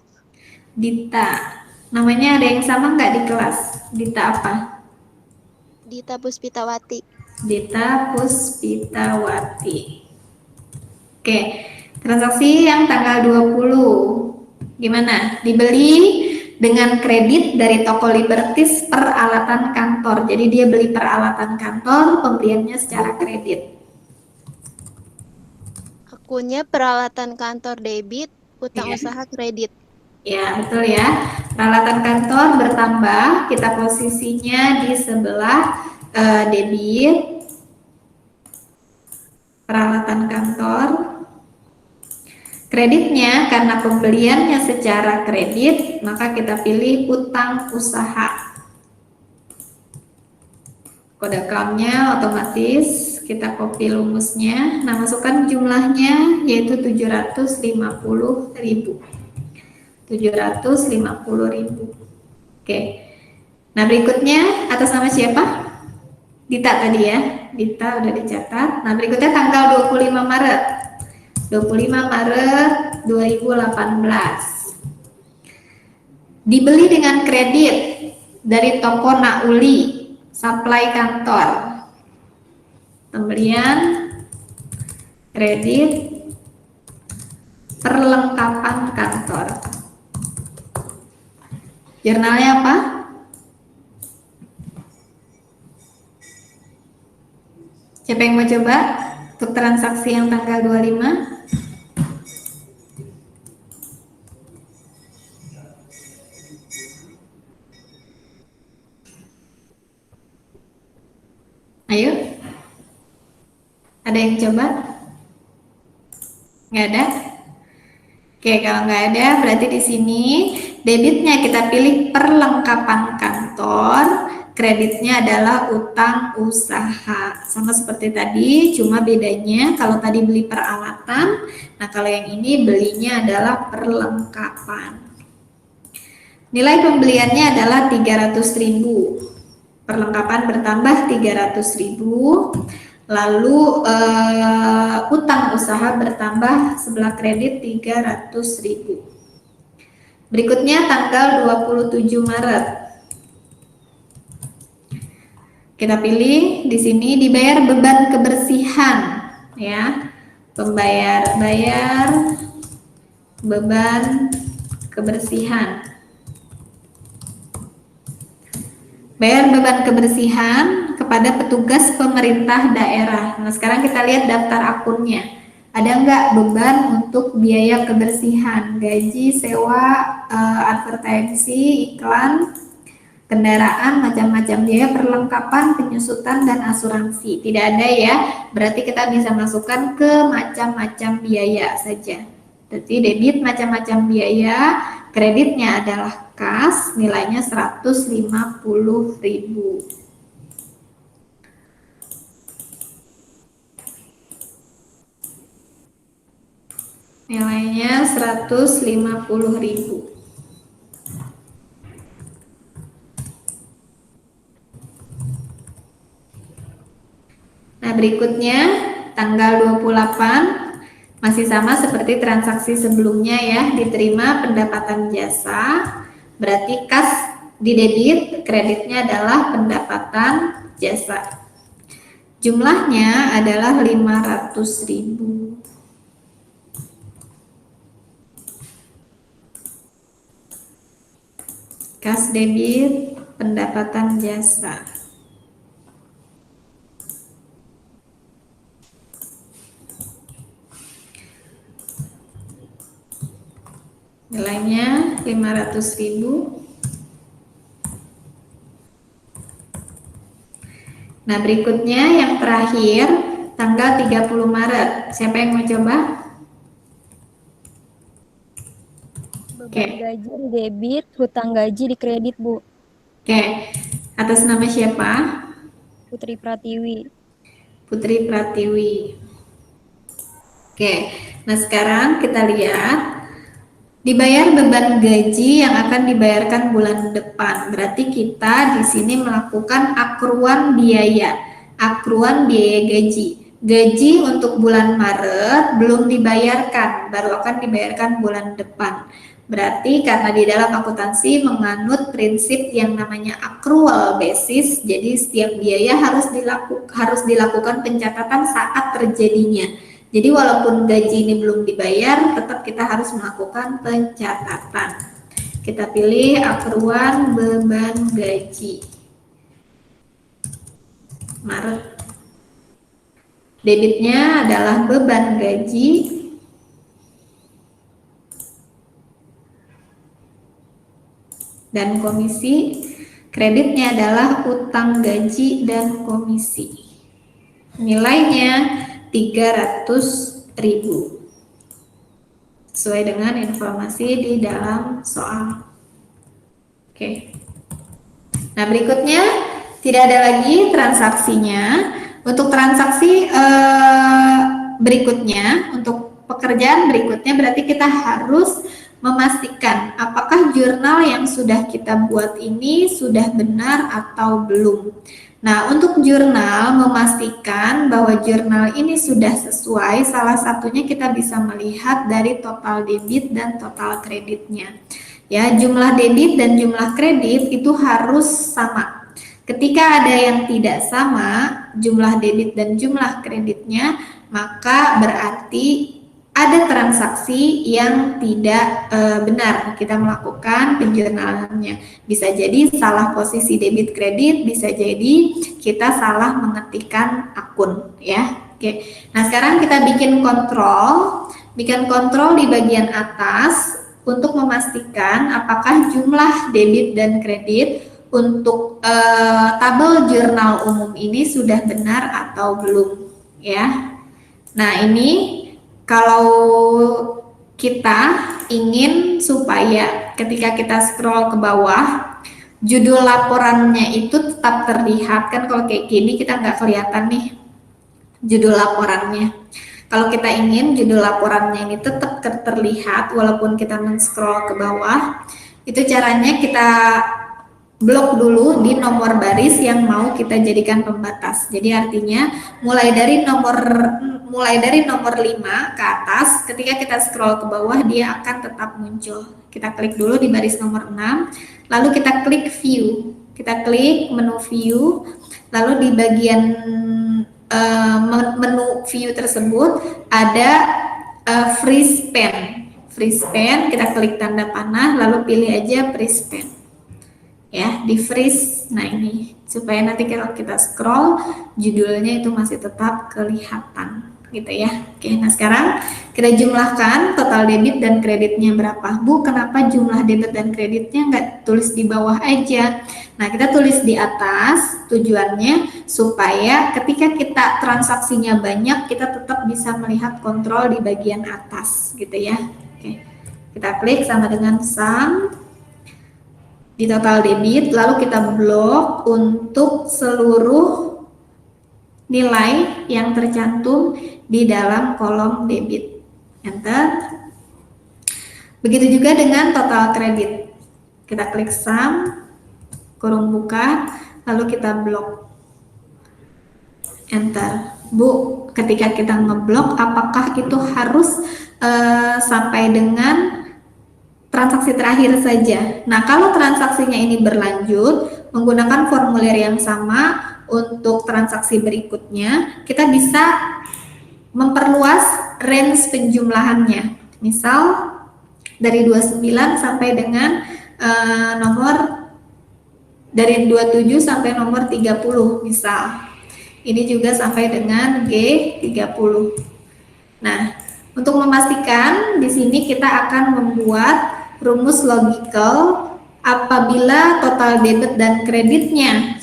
A: Dita. Namanya ada yang sama nggak di kelas? Dita apa?
C: Dita Puspitawati.
A: Dita Puspitawati. Oke, transaksi yang tanggal 20. Gimana? Dibeli dengan kredit dari toko Libertis peralatan kantor. Jadi dia beli peralatan kantor, pembeliannya secara kredit.
C: Akunnya peralatan kantor debit, utang
A: Iya.
C: usaha kredit.
A: Ya, betul ya. Peralatan kantor bertambah, kita posisinya di sebelah debit, peralatan kantor. Kreditnya, karena pembeliannya secara kredit, maka kita pilih utang usaha. Kode account-nya otomatis kita copy rumusnya. Nah, masukkan jumlahnya yaitu 750.000. 750.000. Oke. Nah, berikutnya atas nama siapa? Dita tadi ya. Dita udah dicatat. Nah, berikutnya tanggal 25 Maret. 25 Maret 2018. Dibeli dengan kredit dari toko Nauli, supply kantor. Pembelian kredit perlengkapan kantor. Jurnalnya apa? Siapa yang mau coba untuk transaksi yang tanggal 25? Ayo. Ada yang coba? Nggak ada? Oke, kalau nggak ada berarti di sini debitnya kita pilih perlengkapan kantor, kreditnya adalah utang usaha. Sama seperti tadi, cuma bedanya kalau tadi beli peralatan, nah kalau yang ini belinya adalah perlengkapan. Nilai pembeliannya adalah 300.000. Perlengkapan bertambah 300.000. Lalu utang usaha bertambah sebelah kredit 300.000. Berikutnya tanggal 27 Maret. Kita pilih di sini dibayar beban kebersihan ya. Bayar beban kebersihan. Bayar beban kebersihan kepada petugas pemerintah daerah. Nah, sekarang kita lihat daftar akunnya. Ada nggak beban untuk biaya kebersihan, gaji, sewa, advertensi, iklan, kendaraan, macam-macam biaya, perlengkapan, penyusutan, dan asuransi. Tidak ada ya, berarti kita bisa masukkan ke macam-macam biaya saja. Jadi debit macam-macam biaya, kreditnya adalah kas, nilainya 150.000. Nilainya 150.000. Nah, berikutnya tanggal 28 masih sama seperti transaksi sebelumnya ya, diterima pendapatan jasa, berarti kas di debit, kreditnya adalah pendapatan jasa. Jumlahnya adalah 500.000. Kas debit, pendapatan jasa. Nilainya 500.000. Nah, berikutnya yang terakhir tanggal 30 Maret. Siapa yang mau coba?
E: Beban gaji di debit, hutang gaji di kredit, Bu.
A: Oke, atas nama siapa?
E: Putri Pratiwi.
A: Putri Pratiwi. Oke, nah sekarang kita lihat Dibayar beban gaji yang akan dibayarkan bulan depan. Berarti kita di sini melakukan akruan biaya gaji. Gaji untuk bulan Maret belum dibayarkan, baru akan dibayarkan bulan depan. Berarti karena di dalam akuntansi menganut prinsip yang namanya accrual basis, jadi setiap biaya harus dilakukan pencatatan saat terjadinya. Jadi walaupun gaji ini belum dibayar, tetap kita harus melakukan pencatatan. Kita pilih akruan beban gaji Maret. Debitnya adalah beban gaji dan komisi. Kreditnya adalah utang gaji dan komisi. Nilainya 300.000 sesuai dengan informasi di dalam soal. Oke. Nah, berikutnya tidak ada lagi transaksinya. Untuk transaksi berikutnya, untuk pekerjaan berikutnya berarti kita harus memastikan apakah jurnal yang sudah kita buat ini sudah benar atau belum. Nah, untuk jurnal, memastikan bahwa jurnal ini sudah sesuai, salah satunya kita bisa melihat dari total debit dan total kreditnya. Ya, jumlah debit dan jumlah kredit itu harus sama. Ketika ada yang tidak sama, jumlah debit dan jumlah kreditnya, maka berarti ada transaksi yang tidak benar kita melakukan penjurnalannya. Bisa jadi salah posisi debit kredit, bisa jadi kita salah mengetikkan akun, ya. Oke. Nah, sekarang kita bikin kontrol di bagian atas untuk memastikan apakah jumlah debit dan kredit untuk tabel jurnal umum ini sudah benar atau belum, ya. Nah, ini kalau kita ingin supaya ketika kita scroll ke bawah, judul laporannya itu tetap terlihat, kan kalau kayak gini kita nggak kelihatan nih judul laporannya. Kalau kita ingin judul laporannya ini tetap terlihat walaupun kita men-scroll ke bawah, itu caranya kita blok dulu di nomor baris yang mau kita jadikan pembatas. Jadi artinya mulai dari nomor 5 ke atas, ketika kita scroll ke bawah dia akan tetap muncul. Kita klik dulu di baris nomor 6, lalu kita klik view. Kita klik menu view, lalu di bagian menu view tersebut ada freeze pen. Freeze pen, kita klik tanda panah, lalu pilih aja freeze pen. Ya, di freeze. Nah, ini supaya nanti kalau kita scroll judulnya itu masih tetap kelihatan gitu ya. Oke, nah sekarang kita jumlahkan total debit dan kreditnya berapa. Bu, kenapa jumlah debit dan kreditnya nggak tulis di bawah aja? Nah, kita tulis di atas, tujuannya supaya ketika kita transaksinya banyak kita tetap bisa melihat kontrol di bagian atas gitu ya. Oke, kita klik sama dengan sum di total debit, lalu kita blok untuk seluruh nilai yang tercantum di dalam kolom debit. Enter. Begitu juga dengan total kredit. Kita klik sum, kurung buka, lalu kita blok. Enter. Bu, ketika kita ngeblok, apakah itu harus sampai dengan transaksi terakhir saja? Nah, kalau transaksinya ini berlanjut menggunakan formulir yang sama untuk transaksi berikutnya, kita bisa memperluas range penjumlahannya. Misal dari 29 sampai dengan dari 27 sampai nomor 30 misal. Ini juga sampai dengan G30. Nah, untuk memastikan di sini kita akan membuat rumus logical. Apabila total debit dan kreditnya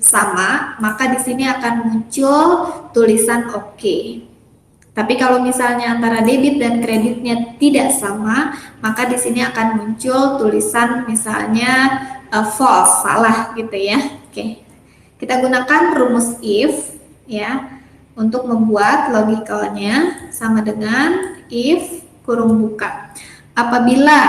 A: sama, maka di sini akan muncul tulisan oke. Tapi kalau misalnya antara debit dan kreditnya tidak sama, maka di sini akan muncul tulisan misalnya false, salah gitu ya. Oke. Kita gunakan rumus if ya untuk membuat logicalnya, sama dengan if kurung buka. apabila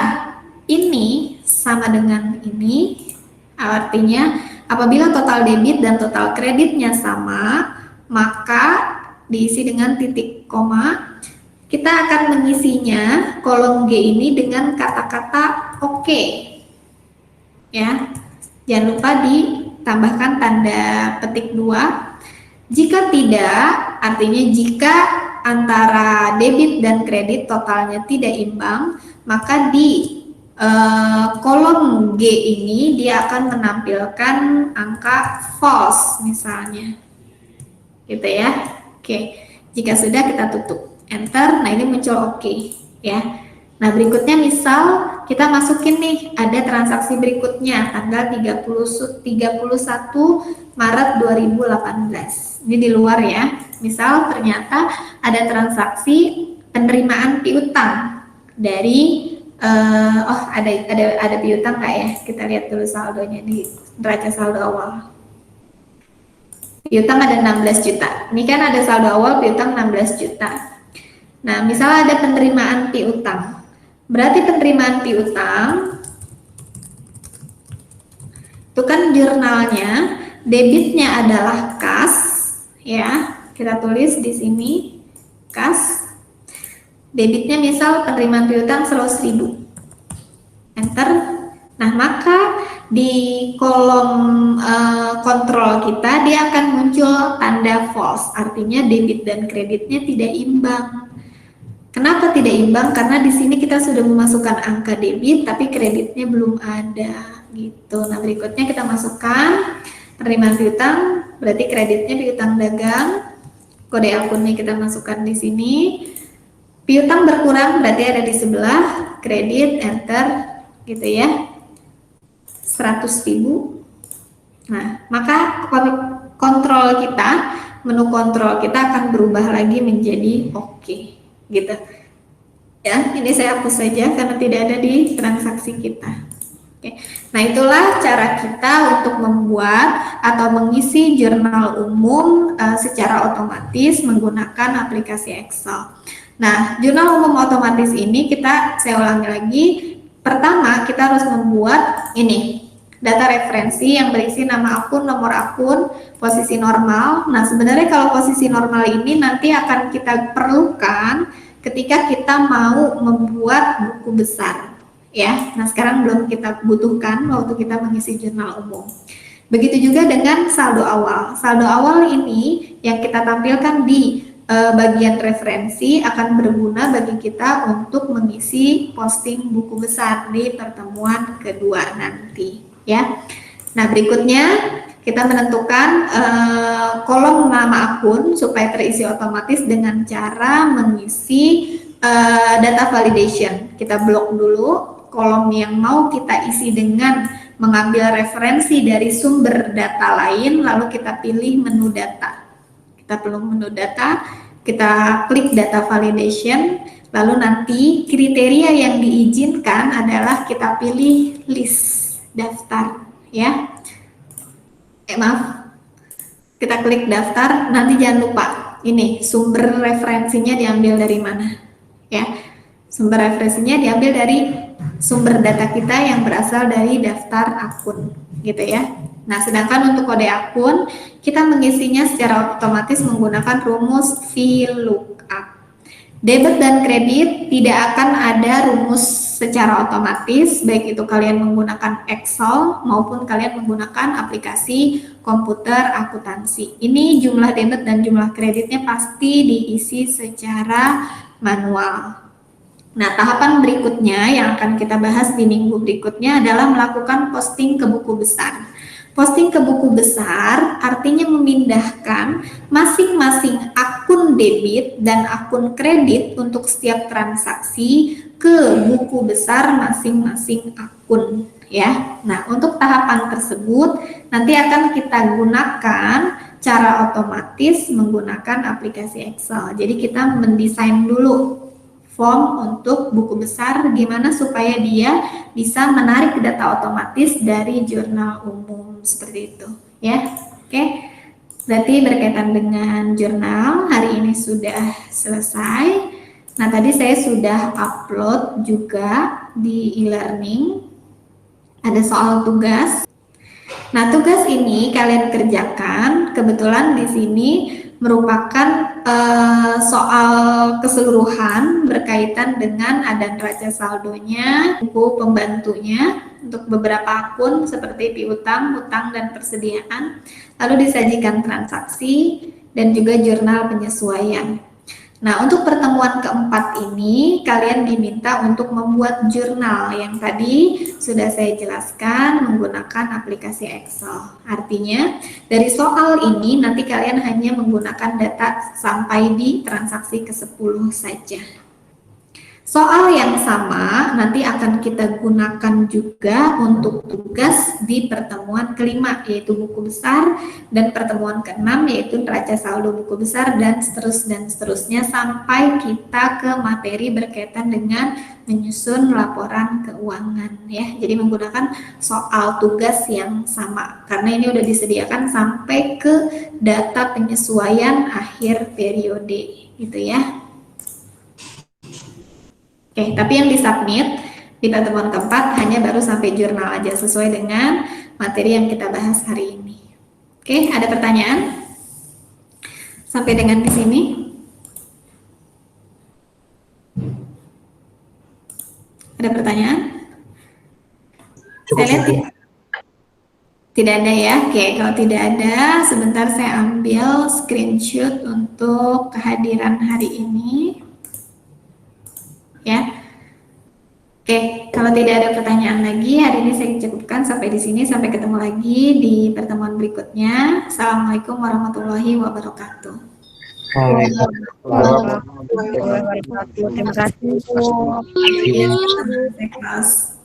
A: ini sama dengan ini, artinya apabila total debit dan total kreditnya sama, maka diisi dengan titik koma. Kita akan mengisinya kolom G ini dengan kata-kata oke. Ya. Jangan lupa ditambahkan tanda petik 2. Jika tidak, artinya jika antara debit dan kredit totalnya tidak imbang, maka di kolom G ini dia akan menampilkan angka false misalnya. Gitu ya. Oke. Jika sudah, kita tutup. Enter. Nah, ini muncul oke, ya. Nah, berikutnya misal kita masukin nih, ada transaksi berikutnya tanggal 31 Maret 2018. Ini di luar ya. Misal ternyata ada transaksi penerimaan piutang dari ada piutang nggak ya? Kita lihat dulu saldonya di neraca saldo awal. Piutang ada 16 juta. Ini kan ada saldo awal piutang 16 juta. Nah, misal ada penerimaan piutang. Berarti penerimaan piutang itu kan jurnalnya, debitnya adalah kas, ya. Kita tulis di sini kas. Debitnya misal penerimaan piutang 100.000. Enter. Nah, maka di kolom kontrol kita dia akan muncul tanda false, artinya debit dan kreditnya tidak imbang. Kenapa tidak imbang? Karena di sini kita sudah memasukkan angka debit, tapi kreditnya belum ada, gitu. Nah, berikutnya kita masukkan penerimaan piutang, berarti kreditnya piutang dagang. Kode akunnya kita masukkan di sini. Piutang berkurang, berarti ada di sebelah. Kredit, enter, gitu ya. 100.000. Nah, maka kontrol kita, menu kontrol kita akan berubah lagi menjadi oke. Gitu ya, ini saya hapus saja karena tidak ada di transaksi kita. Oke. Nah, itulah cara kita untuk membuat atau mengisi jurnal umum secara otomatis menggunakan aplikasi Excel. Nah, jurnal umum otomatis ini saya ulangi lagi. Pertama, kita harus membuat ini data referensi yang berisi nama akun, nomor akun, posisi normal. Nah, sebenarnya kalau posisi normal ini nanti akan kita perlukan ketika kita mau membuat buku besar, ya. Nah, sekarang belum kita butuhkan waktu kita mengisi jurnal umum. Begitu juga dengan saldo awal. Saldo awal ini yang kita tampilkan di bagian referensi akan berguna bagi kita untuk mengisi posting buku besar di pertemuan kedua nanti, ya. Nah, berikutnya kita menentukan kolom nama akun supaya terisi otomatis dengan cara mengisi data validation. Kita blok dulu kolom yang mau kita isi dengan mengambil referensi dari sumber data lain, lalu kita pilih menu data. Kita pilih menu data, kita klik data validation, lalu nanti kriteria yang diizinkan adalah kita pilih list, daftar, ya. Maaf, kita klik daftar, nanti jangan lupa ini sumber referensinya diambil dari mana, ya. Sumber referensinya diambil dari sumber data kita yang berasal dari daftar akun, gitu ya. Nah, sedangkan untuk kode akun kita mengisinya secara otomatis menggunakan rumus VLOOKUP. Debit dan kredit tidak akan ada rumus secara otomatis, baik itu kalian menggunakan Excel maupun kalian menggunakan aplikasi komputer akuntansi. Ini jumlah debit dan jumlah kreditnya pasti diisi secara manual. Nah, tahapan berikutnya yang akan kita bahas di minggu berikutnya adalah melakukan posting ke buku besar. Posting ke buku besar artinya memindahkan masing-masing akun debit dan akun kredit untuk setiap transaksi ke buku besar masing-masing akun, ya. Nah, untuk tahapan tersebut nanti akan kita gunakan cara otomatis menggunakan aplikasi Excel. Jadi kita mendesain dulu form untuk buku besar gimana supaya dia bisa menarik data otomatis dari jurnal umum seperti itu, ya. Oke. Berarti berkaitan dengan jurnal hari ini sudah selesai. Nah, tadi saya sudah upload juga di e-learning. Ada soal tugas. Nah, tugas ini kalian kerjakan. Kebetulan di sini merupakan soal keseluruhan berkaitan dengan ada neraca saldonya, buku pembantunya untuk beberapa akun seperti piutang, hutang, dan persediaan. Lalu disajikan transaksi dan juga jurnal penyesuaian. Nah, untuk pertemuan keempat ini, kalian diminta untuk membuat jurnal yang tadi sudah saya jelaskan menggunakan aplikasi Excel. Artinya, dari soal ini nanti kalian hanya menggunakan data sampai di transaksi ke-10 saja. Soal yang sama nanti akan kita gunakan juga untuk tugas di pertemuan kelima, yaitu buku besar, dan pertemuan keenam yaitu neraca saldo buku besar, dan seterusnya sampai kita ke materi berkaitan dengan menyusun laporan keuangan ya. Jadi menggunakan soal tugas yang sama karena ini udah disediakan sampai ke data penyesuaian akhir periode gitu ya. Oke, tapi yang disubmit di pertemuan keempat hanya baru sampai jurnal aja sesuai dengan materi yang kita bahas hari ini. Oke, ada pertanyaan? Sampai dengan di sini? Ada pertanyaan? Saya lihat tidak ada ya. Oke, kalau tidak ada, sebentar saya ambil screenshot untuk kehadiran hari ini. Ya. Oke, kalau tidak ada pertanyaan lagi, hari ini saya cukupkan sampai di sini. Sampai ketemu lagi di pertemuan berikutnya. Assalamualaikum warahmatullahi wabarakatuh.
E: Terima kasih.
A: Terima kasih.